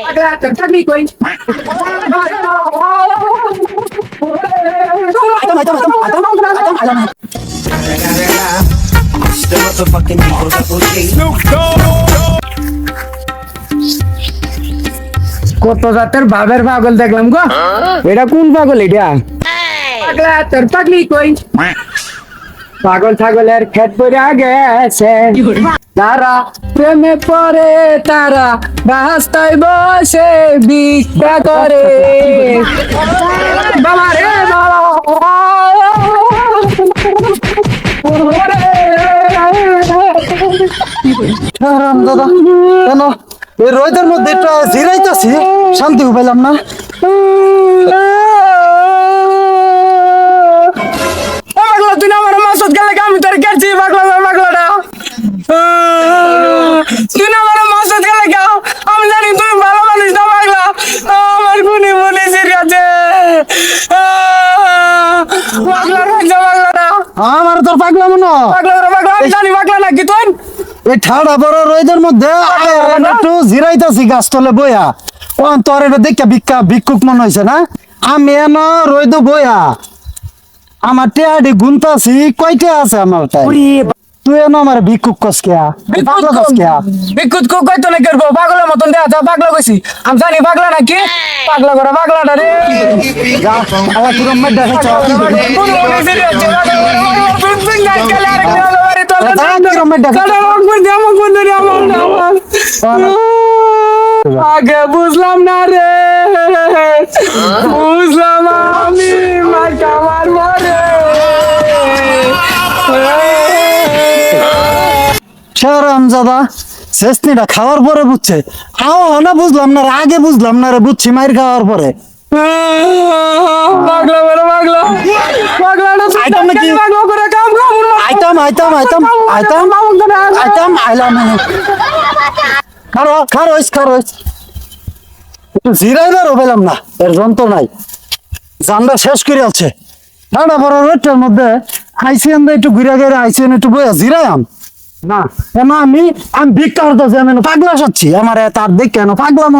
Paga, tertagi koi. কত জাতের ভাবের পাগল দেখলাম গো। এটা কোন পাগল এটা? পাগলা তোর পাগলি কই? পাগল ছাগলের খেত পড়ে গেছে, তারা প্রেমে পড়ে, তারা রাস্তায় বসে ভিক্ষা করে। বাবা রে বাবা, দাদা কেন এই রোদের মধ্যে একটা জিরাইতেছি, শান্তি পাইলাম না। পাগলা তুই না আমার মাসুদ গেলে আমি তোর গেছি। পাগলা পাগলাটা তুই না আমার মাসুদ গেলে গাও, আমি জানি তুমি ভালো মানুষ না। পাগলা আমার গুনি মনে সিরিয়াছে। পাগলা রাখছে পাগলাটা, আমার তোর পাগলা মনে পাগলা পাগলা আমি জানি পাগলা নাকি তুই। এই ঠাড়া বড় রোদের মধ্যে একটু জিরাইতেছি গাছ তলে বইয়া। ও তোর এটা দেখে ভিক্ষুক মনে হয়েছে না? আমি এন রইদ বইয়া আমার টেয়াডি গুনতাছি, কয়টা আছে আমার তাই? তুই এন আমার ভিক্ষুক কসকিয়া পাগলা কসকিয়া। বিকুত কো কইতো না করবো, পাগলের মতন দেয়া যা। পাগলা কইছি আমি জানি পাগলা নাকি। পাগলা করে পাগলাটা রে যা আবার তোর মধ্যে দেখছ গুনি মনে সিরিয়াছে। তুই তুই না গেলে আর গেল বাড়ি তোলে তোর মধ্যে কাটা রং করে দে আমার কোন ধরে আমার আগে বুঝলাম না রে, বুঝলাম আমি মাইকা মারবো রে। শাহরামজাদা শেষনিটা খাওয়ার পরে বুঝছে, না বুঝলাম না রে, আগে বুঝলাম না রে, বুঝছি মাইর খাওয়ার পরে। পাগলা বড় পাগলা, পাগলাটা আইতাম নাকি? পাগলা করে কাম কাম আইতাম আইলাম। খারোইস একটু জিরাইবারও পেলাম না, এর যন্ত্র নাই, জানটা শেষ করে আছে। ঠান্ডা বড় রোডটার মধ্যে আইসিএন একটু ঘুরে গেলে আইসিএন একটু বইয়া জিরাইম না। আমি ভিক্ষা করতেছি, আমি পাগলা সাচ্ছি, আমার তার দেখে পাগলা মন